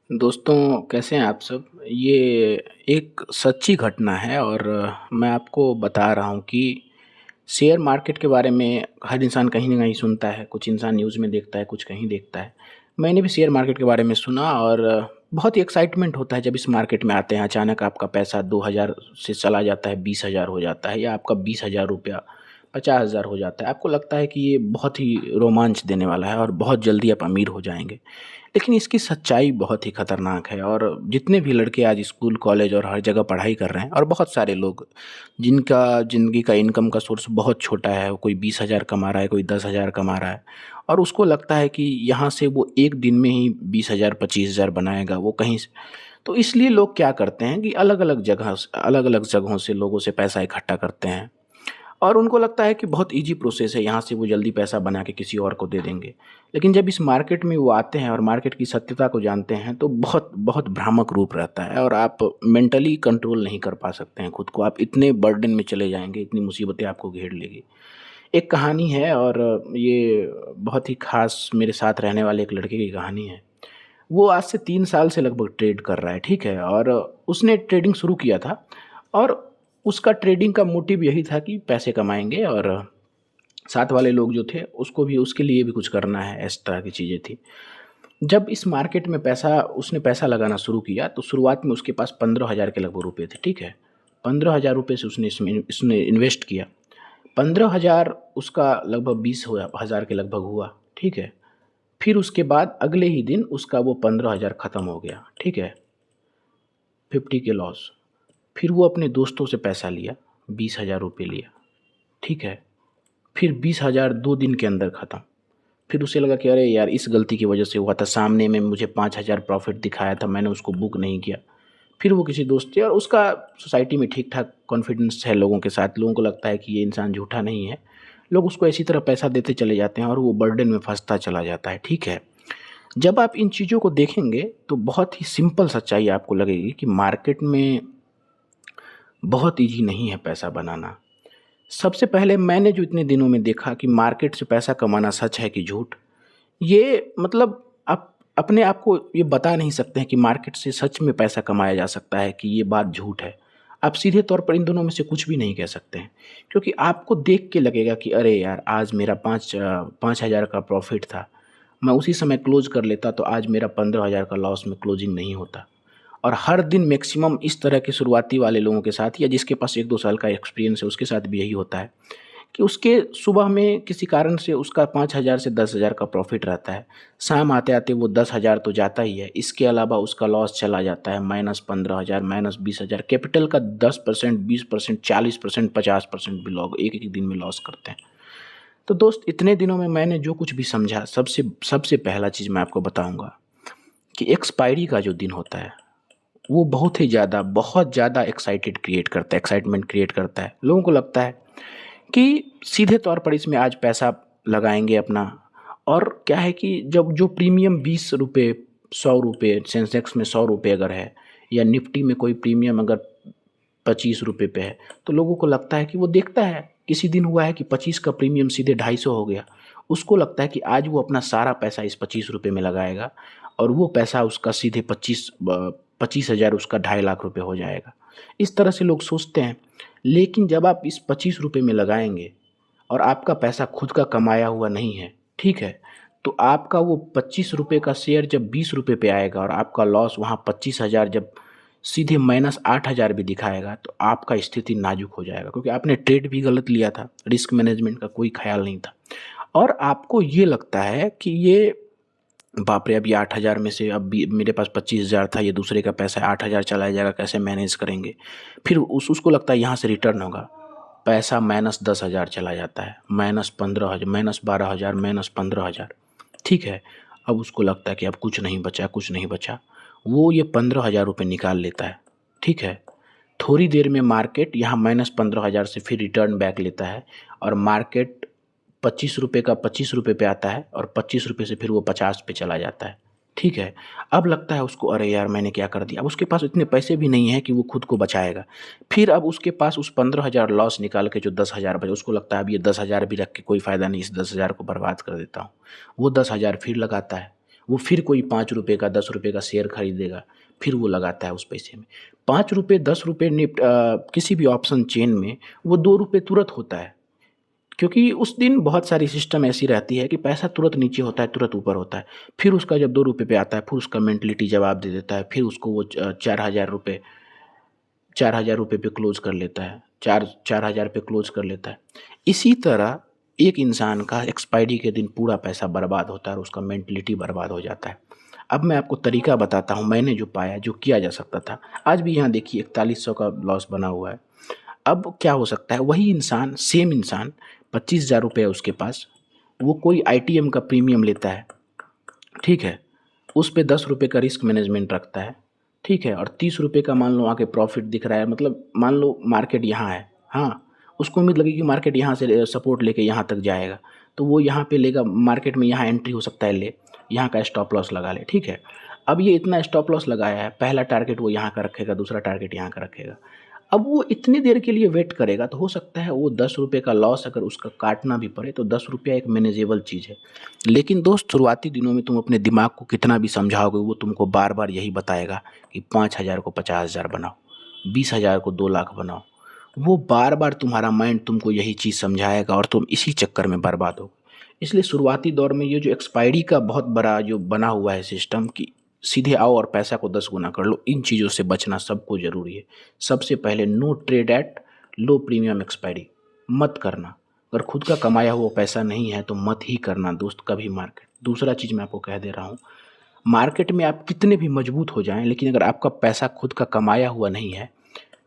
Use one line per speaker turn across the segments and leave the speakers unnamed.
दोस्तों कैसे हैं आप सब? ये एक सच्ची घटना है और मैं आपको बता रहा हूँ कि शेयर मार्केट के बारे में हर इंसान कहीं न कहीं सुनता है, कुछ इंसान न्यूज़ में देखता है, कुछ कहीं देखता है। मैंने भी शेयर मार्केट के बारे में सुना और बहुत ही एक्साइटमेंट होता है जब इस मार्केट में आते हैं। अचानक आपका पैसा 2000 से चला जाता है 20,000 हो जाता है या आपका 20,000 रुपया 50,000 हो जाता है। आपको लगता है कि ये बहुत ही रोमांच देने वाला है और बहुत जल्दी आप अमीर हो जाएँगे। लेकिन इसकी सच्चाई बहुत ही खतरनाक है और जितने भी लड़के आज स्कूल, कॉलेज और हर जगह पढ़ाई कर रहे हैं और बहुत सारे लोग जिनका ज़िंदगी का इनकम का सोर्स बहुत छोटा है, कोई 20,000 कमा रहा है, कोई 10,000 कमा रहा है और उसको लगता है कि यहाँ से वो एक दिन में ही 20,000 25,000 बनाएगा, वो कहीं से तो इसलिए लोग क्या करते हैं कि अलग-अलग जगहों से लोगों से पैसा इकट्ठा करते हैं। और उनको लगता है कि बहुत ईज़ी प्रोसेस है, यहाँ से वो जल्दी पैसा बना के किसी और को दे देंगे। लेकिन जब इस मार्केट में वो आते हैं और मार्केट की सत्यता को जानते हैं, तो बहुत बहुत भ्रामक रूप रहता है और आप मेंटली कंट्रोल नहीं कर पा सकते हैं खुद को। आप इतने बर्डन में चले जाएँगे, इतनी मुसीबतें आपको घेर लेगी। एक कहानी है और ये बहुत ही ख़ास मेरे साथ रहने वाले एक लड़के की कहानी है। वो आज से 3 साल से लगभग ट्रेड कर रहा है, ठीक है? और उसने ट्रेडिंग शुरू किया था और उसका ट्रेडिंग का मोटिव यही था कि पैसे कमाएँगे और साथ वाले लोग जो थे उसको भी उसके लिए भी कुछ करना है, इस तरह की चीज़ें थी। जब इस मार्केट में पैसा लगाना शुरू किया तो शुरुआत में उसके पास 15,000 के लगभग रुपए थे, ठीक है? 15,000 रुपए से उसने इन्वेस्ट किया। 15,000 उसका लगभग 20 हुआ हज़ार के लगभग हुआ, ठीक है? फिर उसके बाद अगले ही दिन उसका वो 15,000 खत्म हो गया, ठीक है? 50 के लॉस। फिर वो अपने दोस्तों से पैसा लिया, 20,000 रुपए लिया, ठीक है? फिर 20,000 2 दिन के अंदर ख़त्म। फिर उसे लगा कि अरे यार इस गलती की वजह से हुआ था, सामने में मुझे 5,000 प्रॉफ़िट दिखाया था, मैंने उसको बुक नहीं किया। फिर वो किसी दोस्त से और उसका सोसाइटी में ठीक-ठाक कॉन्फिडेंस है लोगों के साथ, लोगों को लगता है कि ये इंसान झूठा नहीं है। लोग उसको इसी तरह पैसा देते चले जाते हैं और वो बर्डन में फँसता चला जाता है, ठीक है? जब आप इन चीज़ों को देखेंगे तो बहुत ही सिंपल सच्चाई आपको लगेगी कि मार्केट में बहुत ईज़ी नहीं है पैसा बनाना। सबसे पहले मैंने जो इतने दिनों में देखा कि मार्केट से पैसा कमाना सच है कि झूठ, ये मतलब आप अपने आप को ये बता नहीं सकते हैं कि मार्केट से सच में पैसा कमाया जा सकता है कि ये बात झूठ है। आप सीधे तौर पर इन दोनों में से कुछ भी नहीं कह सकते हैं, क्योंकि आपको देख के लगेगा कि अरे यार आज मेरा 5,000 का प्रॉफ़िट था, मैं उसी समय क्लोज़ कर लेता तो आज मेरा 15,000 का लॉस में क्लोजिंग नहीं होता। और हर दिन मैक्सिमम इस तरह के शुरुआती वाले लोगों के साथ या जिसके पास 1-2 साल का एक्सपीरियंस है उसके साथ भी यही होता है कि उसके सुबह में किसी कारण से उसका 5,000 से 10,000 का प्रॉफ़िट रहता है। शाम आते-आते वो 10,000 तो जाता ही है, इसके अलावा उसका लॉस चला जाता है -15,000 -20,000 कैपिटल का 10% 20% 40% 50% भी लोग एक-एक दिन में लॉस करते हैं। तो दोस्त इतने दिनों में मैंने जो कुछ भी समझा सबसे सबसे पहला चीज़ मैं आपको बताऊँगा कि एक्सपायरी का जो दिन होता है वो बहुत ज़्यादा एक्साइटमेंट क्रिएट करता है। लोगों को लगता है कि सीधे तौर पर इसमें आज पैसा लगाएँगे अपना और क्या है कि जब जो प्रीमियम ₹20 ₹100 सेंसेक्स में ₹100 अगर है या निफ्टी में कोई प्रीमियम अगर ₹25 पे है, तो लोगों को लगता है कि वो देखता है, किसी दिन हुआ है कि 25 का प्रीमियम सीधे 250 हो गया। उसको लगता है कि आज वो अपना सारा पैसा इस ₹25 में लगाएगा और वो पैसा उसका सीधे 25,000 उसका 2.5 लाख रुपए हो जाएगा। इस तरह से लोग सोचते हैं, लेकिन जब आप इस ₹25 में लगाएँगे और आपका पैसा खुद का कमाया हुआ नहीं है, ठीक है? तो आपका वो ₹25 का शेयर जब ₹20 पे आएगा और आपका लॉस वहाँ 25,000 जब सीधे -8,000 भी दिखाएगा, तो आपका स्थिति नाज़ुक हो जाएगा क्योंकि आपने ट्रेड भी गलत लिया था, रिस्क मैनेजमेंट का कोई ख़्याल नहीं था। और आपको ये लगता है कि ये बाप रे! अब ये 8,000 में से अब भी मेरे पास 25,000 था, ये दूसरे का पैसा है, 8,000 चला जाएगा, कैसे मैनेज करेंगे? फिर उसको लगता है यहाँ से रिटर्न होगा, पैसा -10,000 चला जाता है, -15,000 -12,000 -15,000 ठीक है? अब उसको लगता है कि अब कुछ नहीं बचा। वो ये ₹15,000 निकाल लेता है, ठीक है? थोड़ी देर में मार्केट यहाँ -15,000 से फिर रिटर्न बैक लेता है और मार्केट ₹25 का ₹25 पे आता है और ₹25 से फिर वो 50 पे चला जाता है, ठीक है? अब लगता है उसको अरे यार! मैंने क्या कर दिया? अब उसके पास इतने पैसे भी नहीं हैं कि वो खुद को बचाएगा। फिर अब उसके पास उस 15,000 लॉस निकाल के जो 10,000 बचे उसको लगता है अब ये 10,000 भी रख के कोई फ़ायदा नहीं, इस 10,000 को बर्बाद कर देता हूँ। वो 10,000 फिर लगाता है, वो फिर कोई ₹5 का ₹10 का शेयर खरीदेगा, फिर वो लगाता है उस पैसे में। ₹5 ₹10 किसी भी ऑप्शन चेन में वो ₹2 तुरंत होता है। क्योंकि उस दिन बहुत सारी सिस्टम ऐसी रहती है कि पैसा तुरंत नीचे होता है, तुरंत ऊपर होता है। फिर उसका जब ₹2 पे आता है, फिर उसका मेंटलिटी जवाब दे देता है, फिर उसको वो ₹4000 पे क्लोज़ कर लेता है, 4000 पे क्लोज़ कर लेता है। इसी तरह एक इंसान का एक्सपायरी के दिन पूरा पैसा बर्बाद होता है और उसका मेंटलिटी बर्बाद हो जाता है। अब मैं आपको तरीका बताता हूँ, मैंने जो पाया, जो किया जा सकता था। आज भी यहाँ देखिए 4100 का लॉस बना हुआ है। अब क्या हो सकता है, वही इंसान, सेम इंसान, ₹25,000 है उसके पास, वो कोई आईटीएम का प्रीमियम लेता है, ठीक है? उस पे ₹10 का रिस्क मैनेजमेंट रखता है, ठीक है? और ₹30 का मान लो आके प्रॉफ़िट दिख रहा है, मतलब मान लो मार्केट यहाँ है, हाँ? उसको उम्मीद लगी कि मार्केट यहाँ से सपोर्ट लेके यहाँ तक जाएगा, तो वो यहाँ पे लेगा, मार्केट में यहाँ एंट्री हो सकता है ले, यहाँ का स्टॉप लॉस लगा ले, ठीक है? अब ये इतना स्टॉप लॉस लगाया है, पहला टारगेट वो यहाँ का रखेगा, दूसरा टारगेट यहाँ का रखेगा। अब वो इतनी देर के लिए वेट करेगा तो हो सकता है वो ₹10 का लॉस अगर उसका काटना भी पड़े तो ₹10 एक मैनेजेबल चीज़ है। लेकिन दोस्त, शुरुआती दिनों में तुम अपने दिमाग को कितना भी समझाओगे, वो तुमको बार-बार यही बताएगा कि 5000 को 50,000 बनाओ, 20,000 को 2 लाख बनाओ। वो बार-बार तुम्हारा माइंड तुमको यही चीज़ समझाएगा और तुम इसी चक्कर में बर्बाद हो। इसलिए शुरुआती दौर में ये जो एक्सपायरी का बहुत बड़ा जो बना हुआ है सिस्टम कि सीधे आओ और पैसा को 10 गुना कर लो, इन चीज़ों से बचना सबको ज़रूरी है। सबसे पहले no trade at low premium expiry, मत करना। अगर खुद का कमाया हुआ पैसा नहीं है तो मत ही करना दोस्त कभी मार्केट। दूसरा चीज़ मैं आपको कह दे रहा हूँ, मार्केट में आप कितने भी मजबूत हो जाएँ, लेकिन अगर आपका पैसा खुद का कमाया हुआ नहीं है,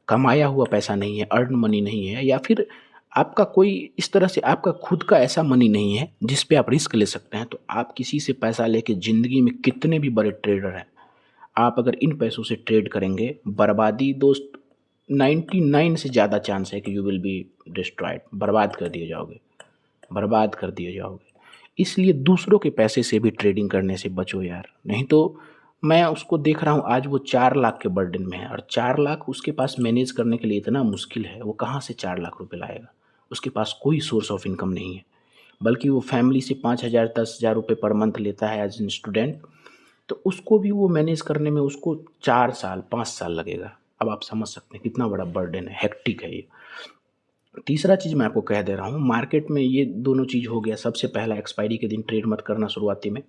कमाया हुआ पैसा नहीं है, अर्न मनी नहीं है, या फिर आपका कोई इस तरह से आपका खुद का ऐसा मनी नहीं है जिस पे आप रिस्क ले सकते हैं, तो आप किसी से पैसा लेके ज़िंदगी में कितने भी बड़े ट्रेडर हैं, आप अगर इन पैसों से ट्रेड करेंगे, बर्बादी दोस्त 99 से ज़्यादा चांस है कि यू विल बी डिस्ट्रॉयड, बर्बाद कर दिए जाओगे, बर्बाद कर दिए जाओगे। इसलिए दूसरों के पैसे से भी ट्रेडिंग करने से बचो यार, नहीं तो मैं उसको देख रहा हूँ आज वो 4 लाख के बर्डन में है और 4 लाख उसके पास मैनेज करने के लिए इतना मुश्किल है, वो कहाँ से 4 लाख रुपए लाएगा? उसके पास कोई सोर्स ऑफ इनकम नहीं है, बल्कि वो फैमिली से 5,000 10,000 रुपए पर मंथ लेता है एज एन स्टूडेंट, तो उसको भी वो मैनेज करने में उसको 4 साल 5 साल लगेगा। अब आप समझ सकते हैं कितना बड़ा बर्डन है, हेक्टिक है ये। तीसरा चीज़ मैं आपको कह दे रहा हूँ, मार्केट में ये दोनों चीज़ हो गया। सबसे पहला, एक्सपायरी के दिन ट्रेड मत करना शुरुआती में।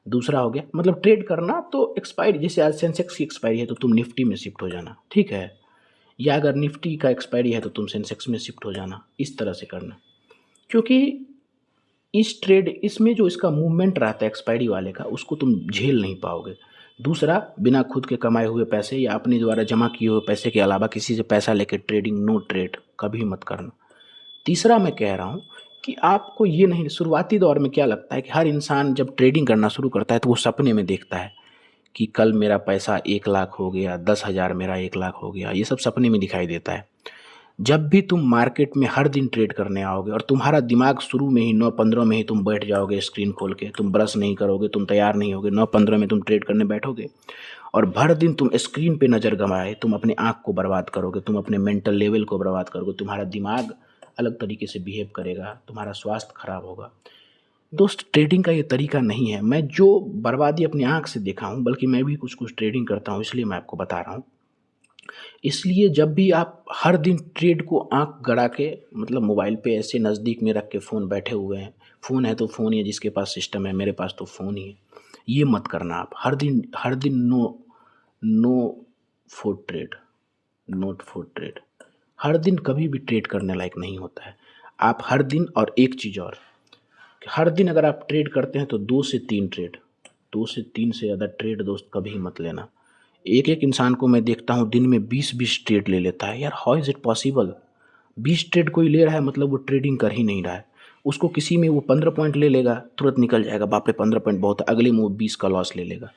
दूसरा हो गया, मतलब ट्रेड करना तो एक्सपायरी, जैसे आज सेंसेक्स की एक्सपायरी है तो तुम निफ्टी में शिफ्ट हो जाना, ठीक है? या अगर निफ्टी का एक्सपायरी है तो तुम सेंसेक्स में शिफ्ट हो जाना, इस तरह से करना। क्योंकि इस ट्रेड इसमें जो इसका मूवमेंट रहता है एक्सपायरी वाले का, उसको तुम झेल नहीं पाओगे। दूसरा, बिना खुद के कमाए हुए पैसे या अपने द्वारा जमा किए हुए पैसे के अलावा किसी से पैसा लेके ट्रेडिंग, नो ट्रेड, कभी मत करना। तीसरा मैं कह रहा हूँ कि आपको ये नहीं, शुरुआती दौर में क्या लगता है कि हर इंसान जब ट्रेडिंग करना शुरू करता है तो वो सपने में देखता है कि कल मेरा पैसा 1 लाख हो गया, 10,000 मेरा 1 लाख हो गया, ये सब सपने में दिखाई देता है। जब भी तुम मार्केट में हर दिन ट्रेड करने आओगे और तुम्हारा दिमाग शुरू में ही 9-15 में ही तुम बैठ जाओगे स्क्रीन खोल के, तुम ब्रश नहीं करोगे, तुम तैयार नहीं होगे, 9-15 में तुम ट्रेड करने बैठोगे और भर दिन तुम स्क्रीन पे नज़र गंवाए, तुम अपने आँख को बर्बाद करोगे, तुम अपने मेंटल लेवल को बर्बाद करोगे, तुम्हारा दिमाग अलग तरीके से बिहेव करेगा, तुम्हारा स्वास्थ्य खराब होगा। दोस्त, ट्रेडिंग का ये तरीका नहीं है। मैं जो बर्बादी अपनी आँख से देखा हूँ, बल्कि मैं भी कुछ-कुछ ट्रेडिंग करता हूँ, इसलिए मैं आपको बता रहा हूँ। इसलिए जब भी आप हर दिन ट्रेड को आँख गड़ा के, मतलब मोबाइल पे ऐसे नज़दीक में रख के फ़ोन बैठे हुए हैं, फ़ोन है तो फ़ोन ही है, जिसके पास सिस्टम है, मेरे पास तो फ़ोन ही है। ये मत करना आप। हर दिन no no for trade, not for trade. हर दिन कभी भी ट्रेड करने लायक नहीं होता है। आप हर दिन, और एक चीज़ और, हर दिन अगर आप ट्रेड करते हैं तो 2 से 3 ट्रेड, 2 से 3 से ज़्यादा ट्रेड दोस्त कभी मत लेना। एक-एक इंसान को मैं देखता हूँ दिन में 20-20 ट्रेड ले लेता है। यार, how is it possible? 20 trade कोई ले रहा है मतलब वो ट्रेडिंग कर ही नहीं रहा है। उसको किसी में वो 15 पॉइंट ले लेगा, तुरंत निकल जाएगा, बाप रे 15 पॉइंट बहुत है, अगले में वो 20 का लॉस ले लेगा।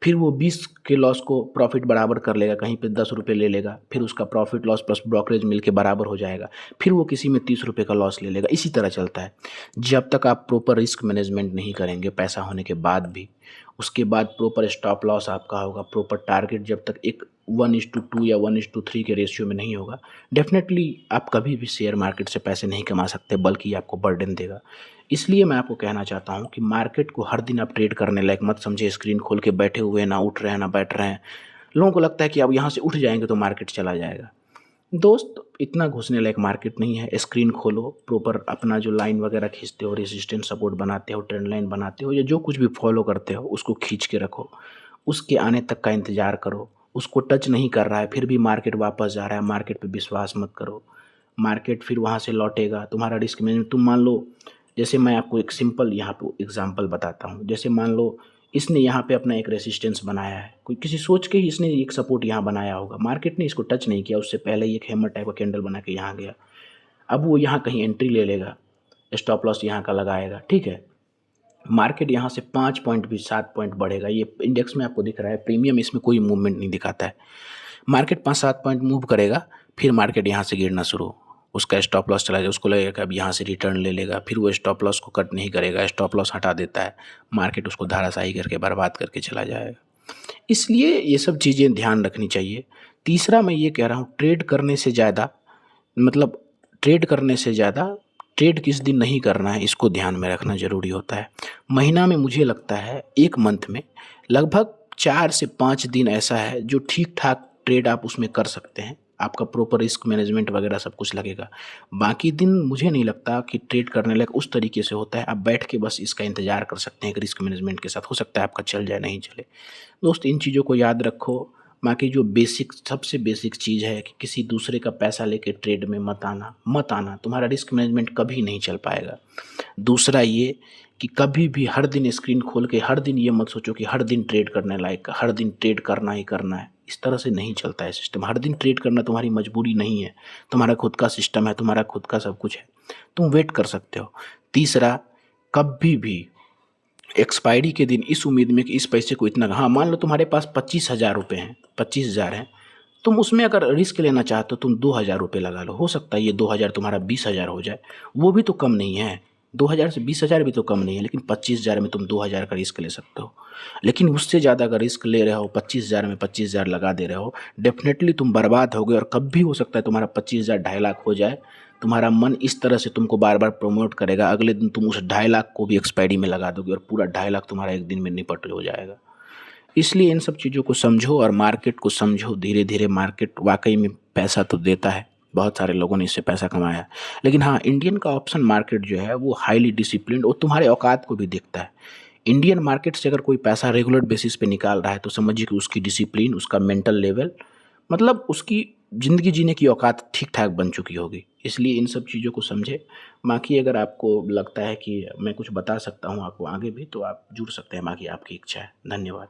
फिर वो 20 के लॉस को प्रॉफ़िट बराबर कर लेगा, कहीं पे ₹10 ले लेगा, फिर उसका प्रॉफ़िट लॉस प्लस ब्रोकरेज मिलके बराबर हो जाएगा। फिर वो किसी में ₹30 का लॉस ले लेगा, इसी तरह चलता है। जब तक आप प्रॉपर रिस्क मैनेजमेंट नहीं करेंगे पैसा होने के बाद भी, उसके बाद प्रॉपर स्टॉप लॉस आपका होगा, प्रॉपर टारगेट जब तक एक 1:2 या 1:3 के रेशियो में नहीं होगा, डेफ़िनेटली आप कभी भी शेयर मार्केट से पैसे नहीं कमा सकते, बल्कि ये आपको बर्डन देगा। इसलिए मैं आपको कहना चाहता हूँ कि मार्केट को हर दिन आप ट्रेड करने लायक मत समझिए, स्क्रीन खोल के बैठे हुए हैं, ना उठ रहे हैं, ना बैठ रहे हैं। लोगों को लगता है कि अब यहाँ से उठ जाएँगे तो मार्केट चला जाएगा। दोस्त, इतना घुसने लायक मार्केट नहीं है। स्क्रीन खोलो, प्रॉपर अपना जो लाइन वगैरह खींचते हो, रेजिस्टेंस सपोर्ट बनाते हो, ट्रेंड लाइन बनाते हो, या जो कुछ भी फॉलो करते हो उसको खींच के रखो। उसके आने तक का इंतज़ार करो। उसको टच नहीं कर रहा है फिर भी मार्केट वापस जा रहा है, मार्केट पे विश्वास मत करो। मार्केट फिर वहाँ से लौटेगा, तुम्हारा रिस्क मैनेजमेंट, तुम मान लो, जैसे मैं आपको एक सिंपल यहाँ पे एग्जांपल बताता हूँ। जैसे मान लो इसने यहाँ पे अपना एक रेसिस्टेंस बनाया है, कोई किसी सोच के ही इसने एक सपोर्ट यहाँ बनाया होगा, मार्केट ने इसको टच नहीं किया, उससे पहले ही एक हैमर टाइप का कैंडल बना के यहाँ गया। अब वो यहाँ कहीं एंट्री ले लेगा, स्टॉप लॉस यहाँ का लगाएगा, ठीक है। मार्केट यहाँ से 5 पॉइंट भी 7 पॉइंट बढ़ेगा, ये इंडेक्स में आपको दिख रहा है, प्रीमियम इसमें कोई मूवमेंट नहीं दिखाता है। मार्केट 5-7 पॉइंट मूव करेगा, फिर मार्केट यहाँ से गिरना शुरू, उसका स्टॉप लॉस चला जाए, उसको लगेगा कि अब यहाँ से रिटर्न ले लेगा, फिर वो स्टॉप लॉस को कट नहीं करेगा, स्टॉप लॉस हटा देता है, मार्केट उसको धराशायी करके बर्बाद करके चला जाएगा। इसलिए ये सब चीज़ें ध्यान रखनी चाहिए। तीसरा मैं ये कह रहा हूँ, ट्रेड करने से ज़्यादा, मतलब ट्रेड करने से ज़्यादा ट्रेड किस दिन नहीं करना है, इसको ध्यान में रखना ज़रूरी होता है। महीना में मुझे लगता है 1 मंथ में लगभग 4 से 5 दिन ऐसा है जो ठीक-ठाक ट्रेड आप उसमें कर सकते हैं। आपका प्रॉपर रिस्क मैनेजमेंट वगैरह सब कुछ लगेगा। बाकी दिन मुझे नहीं लगता कि ट्रेड करने लायक उस तरीके से होता है। आप बैठ के बस इसका इंतज़ार कर सकते हैं कि रिस्क मैनेजमेंट के साथ, हो सकता है आपका चल जाए, नहीं चले। दोस्त, इन चीज़ों को याद रखो। बाकी जो बेसिक, सबसे बेसिक चीज़ है कि किसी दूसरे का पैसा लेके ट्रेड में मत आना, तुम्हारा रिस्क मैनेजमेंट कभी नहीं चल पाएगा। दूसरा ये कि कभी भी हर दिन स्क्रीन खोल के हर दिन ये मत सोचो कि हर दिन ट्रेड करने लायक, हर दिन ट्रेड करना ही करना है। इस तरह से नहीं चलता है सिस्टम। हर दिन ट्रेड करना तुम्हारी मजबूरी नहीं है, तुम्हारा खुद का सिस्टम है, तुम्हारा खुद का सब कुछ है, तुम वेट कर सकते हो। तीसरा, कभी भी एक्सपायरी के दिन इस उम्मीद में कि इस पैसे को इतना, हाँ, मान लो तुम्हारे पास 25,000 रुपये हैं, 25,000 हैं, तुम उसमें अगर रिस्क लेना चाहते हो तुम 2,000 रुपये लगा लो, हो सकता है ये 2,000 तुम्हारा 20,000 हो जाए, वो भी तो कम नहीं है। 2,000 से 20,000 भी तो कम नहीं है, लेकिन 25,000 में तुम 2,000 का रिस्क ले सकते हो। लेकिन उससे ज़्यादा अगर रिस्क ले रहे हो, 25,000 में 25,000 लगा दे रहे हो, डेफिनेटली तुम बर्बाद हो गए। और कभी हो सकता है तुम्हारा 25,000 2.5 लाख हो जाए। तुम्हारा मन इस तरह से तुमको बार बार प्रमोट करेगा, अगले दिन तुम उस 2.5 लाख को भी एक्सपायरी में लगा दोगे और पूरा 2.5 लाख तुम्हारा एक दिन में निपट हो जाएगा। इसलिए इन सब चीज़ों को समझो और मार्केट को समझो। धीरे धीरे मार्केट वाकई में पैसा तो देता है, बहुत सारे लोगों ने इससे पैसा कमाया। लेकिन हाँ, इंडियन का ऑप्शन मार्केट जो है वो हाईली डिसिप्लिन्ड और तुम्हारे औकात को भी देखता है। इंडियन मार्केट से अगर कोई पैसा रेगुलर बेसिस पे निकाल रहा है तो समझिए कि उसकी डिसिप्लिन, उसका मेंटल लेवल, मतलब उसकी ज़िंदगी जीने की औकात ठीक ठाक बन चुकी होगी। इसलिए इन सब चीज़ों को समझे। बाकी अगर आपको लगता है कि मैं कुछ बता सकता हूँ आपको आगे भी, तो आप जुड़ सकते हैं, बाकी आपकी इच्छा है। धन्यवाद।